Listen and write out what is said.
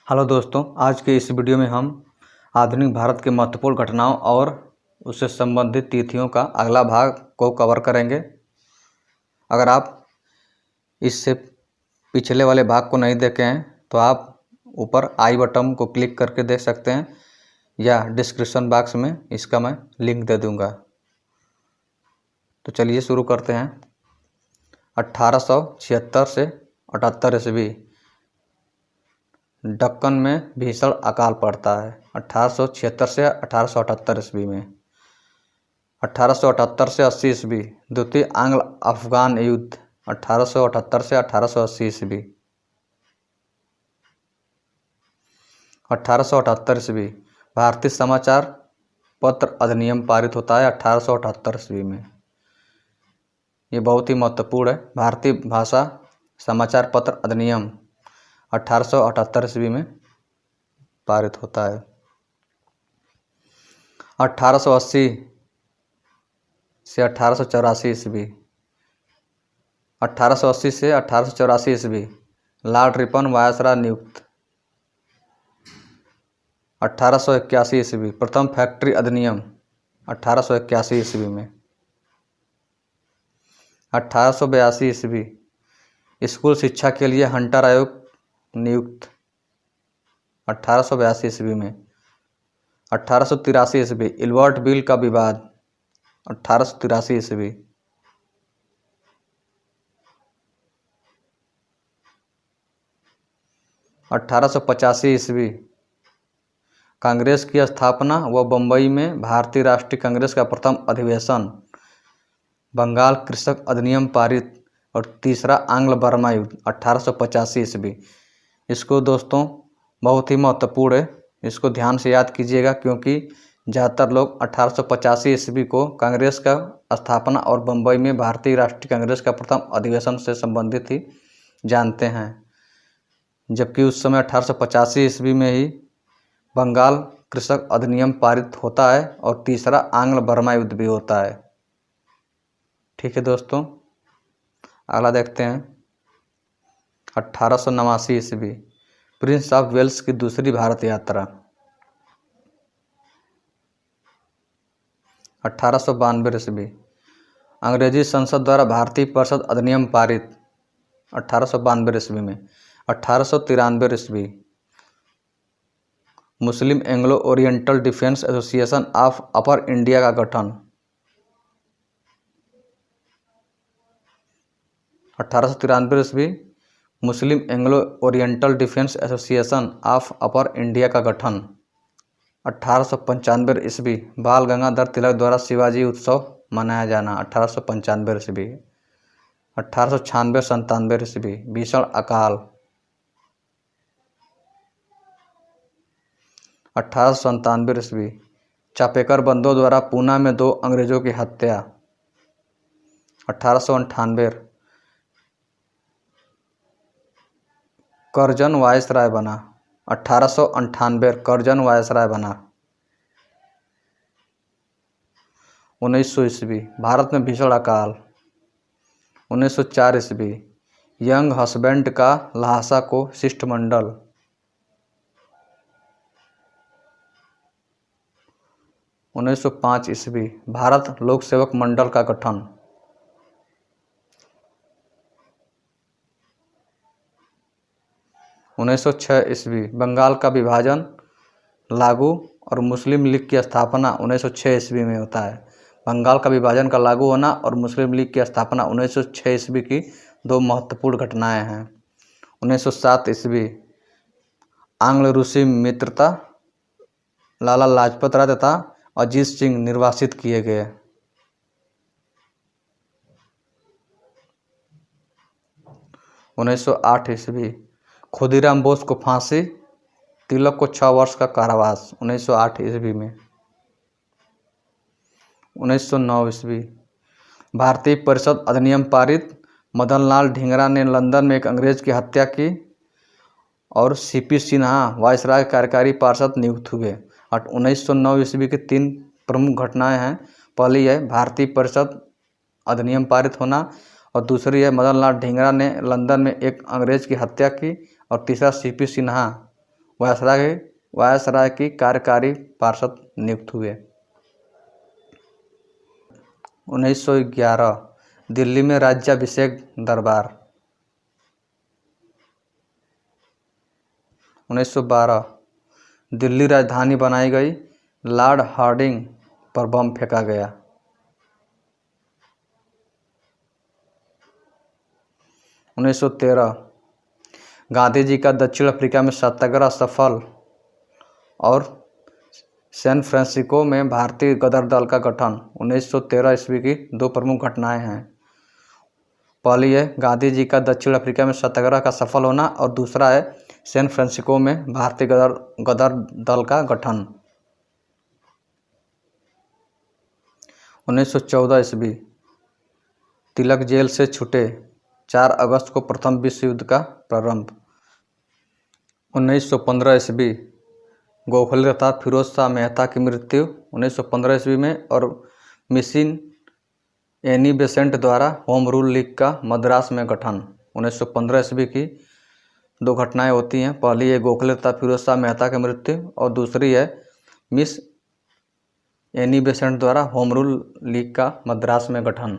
Hello दोस्तों, आज के इस वीडियो में हम आधुनिक भारत के महत्वपूर्ण घटनाओं और उससे संबंधित तिथियों का अगला भाग को कवर करेंगे। अगर आप इससे पिछले वाले भाग को नहीं देखे हैं तो आप ऊपर आई बटन को क्लिक करके देख सकते हैं या डिस्क्रिप्शन बॉक्स में इसका मैं लिंक दे दूंगा। तो चलिए शुरू करते हैं। 1876 से 78 ईस्वी दक्कन में भीषण अकाल पड़ता है। 1876 से 1878 ईस्वी में 1878 से 80 ईस्वी द्वितीय आंग्ल अफगान युद्ध। 1878 से 1880 ईस्वी 1878 ईस्वी भारतीय समाचार पत्र अधिनियम पारित होता है 1878 ईस्वी में। ये बहुत ही महत्वपूर्ण है। भारतीय भाषा समाचार पत्र अधिनियम 1878 ईस्वी में पारित होता है। 1880 से 1884 ईस्वी 1880 से 1884 ईस्वी लॉर्ड रिपन वायसराय नियुक्त। 1881 ईस्वी प्रथम फैक्ट्री अधिनियम 1881 ईस्वी में। 1882 ईस्वी स्कूल शिक्षा के लिए हंटर आयोग नियुक्त। 1882 ईस्वी में 1883 ईस्वी इल्बर्ट बिल का विवाद। 1883 ईस्वी 1885 ईस्वी कांग्रेस की स्थापना व बम्बई में भारतीय राष्ट्रीय कांग्रेस का प्रथम अधिवेशन। बंगाल कृषक अधिनियम पारित और तीसरा आंग्ल बर्मा युद्ध 1885 ईस्वी। इसको दोस्तों बहुत ही महत्वपूर्ण है, इसको ध्यान से याद कीजिएगा क्योंकि ज़्यादातर लोग 1885 ईस्वी को कांग्रेस का स्थापना और बम्बई में भारतीय राष्ट्रीय कांग्रेस का प्रथम अधिवेशन से संबंधित ही जानते हैं, जबकि उस समय 1885 ईस्वी में ही बंगाल कृषक अधिनियम पारित होता है और तीसरा आंग्ल बर्मा युद्ध भी होता है। ठीक है दोस्तों, अगला देखते हैं। 1889 ईस्वी प्रिंस ऑफ वेल्स की दूसरी भारत यात्रा। 1892 ईस्वी अंग्रेजी संसद द्वारा भारतीय परिषद अधिनियम पारित 1892 ईस्वी में। 1893 ईस्वी Muslim Anglo Oriental Defence Association of Upper India का गठन। 1893 ईस्वी Muslim Anglo Oriental Defence Association of Upper India का गठन। 1895 ईस्वी बाल गंगाधर तिलक द्वारा शिवाजी उत्सव मनाया जाना। 1895 ईस्वी 1896-97 ईस्वी भीषण अकाल। 1897 ईस्वी चापेकर बंधुओं द्वारा पूना में 2 अंग्रेजों की हत्या। 1898 करजन वायसराय बना। 1898 करजन वायसराय बना। 1900 ईस्वी भारत में भीषण अकाल। 1904 ईस्वी यंग हस्बैंड का ल्हासा को शिष्टमंडल। 1905 ईस्वी भारत लोक सेवक मंडल का गठन। 1906 ईस्वी बंगाल का विभाजन लागू और मुस्लिम लीग की स्थापना 1906 ईस्वी में होता है। बंगाल का विभाजन का लागू होना और मुस्लिम लीग की स्थापना 1906 ईस्वी की 2 महत्वपूर्ण घटनाएं हैं। 1907 ईस्वी आंग्ल रूसी मित्रता लाला लाजपत राय तथा अजीत सिंह निर्वासित किए गए। 1908 ईस्वी खुदीराम बोस को फांसी, तिलक को 6 वर्ष का कारावास। 1908 ईस्वी में 1909 ईस्वी भारतीय परिषद अधिनियम पारित। मदन लाल ढींगरा ने लंदन में एक अंग्रेज की हत्या की और सीपी सिन्हा वायसराय कार्यकारी पार्षद नियुक्त हुए। 1909 ईस्वी की 3 प्रमुख घटनाएं हैं। पहली है भारतीय परिषद अधिनियम पारित होना और दूसरी है मदन लाल ढींगरा ने लंदन में एक अंग्रेज की हत्या की और तीसरा सीपी सिन्हा वायसराय की कार्यकारी पार्षद नियुक्त हुए। 1911 दिल्ली में राज्याभिषेक दरबार। 1912 दिल्ली राजधानी बनाई गई, लॉर्ड हार्डिंग पर बम फेंका गया। 1913 गांधी जी का दक्षिण अफ्रीका में सत्याग्रह सफल और सैन फ्रांसिस्को में भारतीय गदर दल का गठन। 1913 ईस्वी की दो प्रमुख घटनाएं हैं। पहली है गांधी जी का दक्षिण अफ्रीका में सत्याग्रह का सफल होना और दूसरा है सैन फ्रांसिस्को में भारतीय गदर दल का गठन। 1914 ईस्वी तिलक जेल से छूटे, 4 अगस्त को प्रथम विश्व युद्ध का प्रारंभ। 1915 ईस्वी गोखले तथा फिरोज शाह मेहता की मृत्यु 1915 ईस्वी में और मिसिन एनी बेसेंट द्वारा होम रूल लीग का मद्रास में गठन। 1915 ईस्वी की दो घटनाएं होती हैं। पहली है गोखले तथा फिरोज शाह मेहता की मृत्यु और दूसरी है मिस एनी बेसेंट द्वारा होम रूल लीग का मद्रास में गठन।